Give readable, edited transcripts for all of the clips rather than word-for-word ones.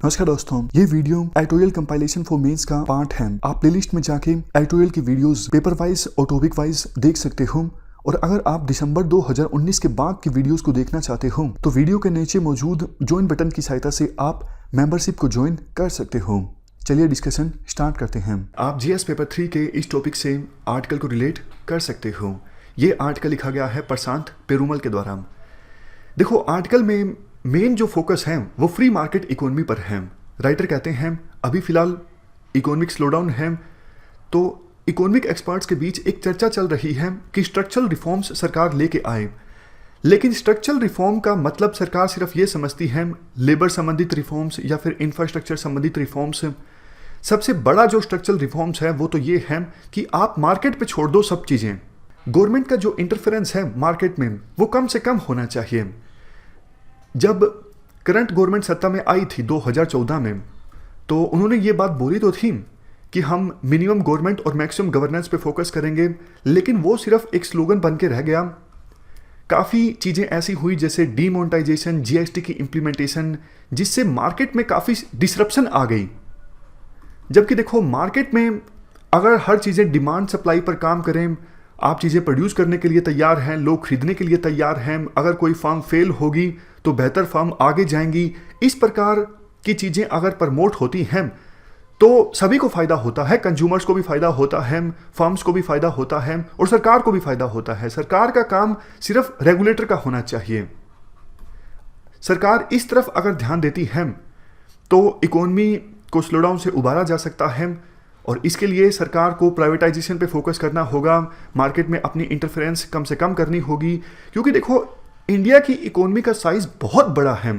नमस्कार दोस्तों, ये video editorial compilation for mains का पार्ट है। आप प्लेलिस्ट में जाके एडिटोरियल की वीडियोस पेपर वाइज और टॉपिक वाइज देख सकते हो। और अगर आप दिसंबर 2019 के बाद की वीडियोस को देखना चाहते हो तो वीडियो के नीचे मौजूद ज्वाइन बटन की सहायता से आप मेंबरशिप को ज्वाइन कर सकते हो। चलिए डिस्कशन स्टार्ट करते हैं। आप जीएस पेपर 3 के इस टॉपिक से आर्टिकल को रिलेट कर सकते हो। ये आर्टिकल लिखा गया है प्रशांत पेरुमल के द्वारा। देखो, आर्टिकल में मेन जो फोकस है वो फ्री मार्केट इकोनॉमी पर है। राइटर कहते हैं अभी फिलहाल इकोनॉमिक स्लोडाउन है, तो इकोनॉमिक एक्सपर्ट्स के बीच एक चर्चा चल रही है कि स्ट्रक्चरल रिफॉर्म्स सरकार लेके आए। लेकिन स्ट्रक्चरल रिफॉर्म का मतलब सरकार सिर्फ ये समझती है लेबर संबंधित रिफॉर्म्स या फिर इंफ्रास्ट्रक्चर संबंधित रिफॉर्म्स। सबसे बड़ा जो स्ट्रक्चरल रिफॉर्म्स है वो तो ये है कि आप मार्केट पे छोड़ दो सब चीज़ें। गवर्नमेंट का जो इंटरफेरेंस है मार्केट में वो कम से कम होना चाहिए। जब करंट गवर्नमेंट सत्ता में आई थी 2014 में, तो उन्होंने ये बात बोली तो थी कि हम मिनिमम गवर्नमेंट और मैक्सिमम गवर्नेंस पे फोकस करेंगे, लेकिन वो सिर्फ एक स्लोगन बन के रह गया। काफ़ी चीज़ें ऐसी हुई जैसे डीमोनेटाइजेशन, जीएसटी की इम्प्लीमेंटेशन, जिससे मार्केट में काफ़ी डिसरप्शन आ गई। जबकि देखो, मार्केट में अगर हर चीज़ें डिमांड सप्लाई पर काम करें, आप चीज़ें प्रोड्यूस करने के लिए तैयार हैं, लोग खरीदने के लिए तैयार हैं, अगर कोई फर्म फेल होगी तो बेहतर फर्म आगे जाएंगी, इस प्रकार की चीज़ें अगर प्रमोट होती हैं तो सभी को फ़ायदा होता है। कंज्यूमर्स को भी फ़ायदा होता है, फर्म्स को भी फ़ायदा होता है और सरकार को भी फ़ायदा होता है। सरकार का काम सिर्फ रेगुलेटर का होना चाहिए। सरकार इस तरफ अगर ध्यान देती है तो इकोनॉमी को स्लोडाउन से उबारा जा सकता है। और इसके लिए सरकार को प्राइवेटाइजेशन पे फोकस करना होगा, मार्केट में अपनी इंटरफेरेंस कम से कम करनी होगी। क्योंकि देखो, इंडिया की इकोनॉमी का साइज बहुत बड़ा है।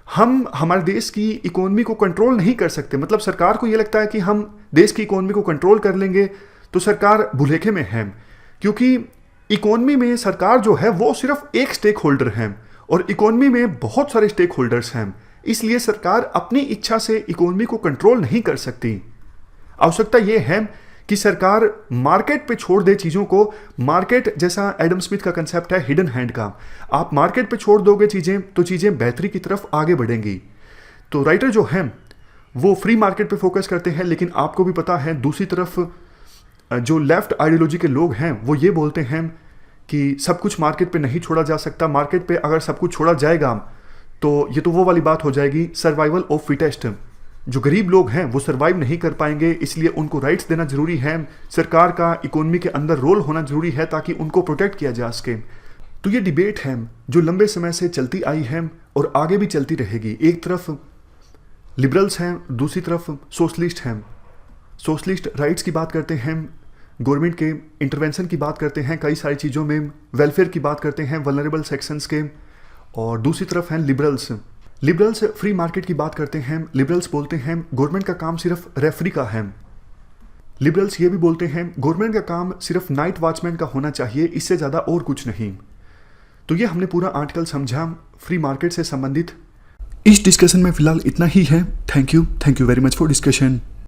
हम हमारे देश की इकोनॉमी को कंट्रोल नहीं कर सकते। मतलब सरकार को ये लगता है कि हम देश की इकोनॉमी को कंट्रोल कर लेंगे, तो सरकार भुलेखे में है। क्योंकि इकोनॉमी में सरकार जो है वो सिर्फ एक स्टेक होल्डर है और इकोनॉमी में बहुत सारे स्टेक होल्डर्स हैं। इसलिए सरकार अपनी इच्छा से इकोनॉमी को कंट्रोल नहीं कर सकती। आवश्यकता यह है कि सरकार मार्केट पे छोड़ दे चीज़ों को। मार्केट, जैसा एडम स्मिथ का कंसेप्ट है हिडन हैंड का, आप मार्केट पे छोड़ दोगे चीज़ें तो चीज़ें बेहतरी की तरफ आगे बढ़ेंगी। तो राइटर जो हैं वो फ्री मार्केट पे फोकस करते हैं, लेकिन आपको भी पता है दूसरी तरफ जो लेफ्ट आइडियोलॉजी के लोग हैं वो ये बोलते हैं कि सब कुछ मार्केट पे नहीं छोड़ा जा सकता। मार्केट पे अगर सब कुछ छोड़ा जाएगा तो ये तो वो वाली बात हो जाएगी, सर्वाइवल ऑफ फिटेस्ट। जो गरीब लोग हैं वो सर्वाइव नहीं कर पाएंगे, इसलिए उनको राइट्स देना जरूरी है। सरकार का इकोनॉमी के अंदर रोल होना जरूरी है ताकि उनको प्रोटेक्ट किया जा सके। तो ये डिबेट है जो लंबे समय से चलती आई है और आगे भी चलती रहेगी। एक तरफ लिबरल्स हैं, दूसरी तरफ सोशलिस्ट हैं। सोशलिस्ट राइट्स की बात करते हैं, गवर्नमेंट के इंटरवेंशन की बात करते हैं, कई सारी चीज़ों में वेलफेयर की बात करते हैं, वल्नरेबल सेक्शंस के। और दूसरी तरफ हैं लिबरल्स। लिबरल्स फ्री मार्केट की बात करते हैं। लिबरल्स बोलते हैं गवर्नमेंट का काम सिर्फ रेफरी का है। लिबरल्स ये भी बोलते हैं गवर्नमेंट का काम सिर्फ नाइट वॉचमैन का होना चाहिए, इससे ज़्यादा और कुछ नहीं। तो ये हमने पूरा आर्टिकल समझा फ्री मार्केट से संबंधित। इस डिस्कशन में फिलहाल इतना ही है। Thank you very much for discussion.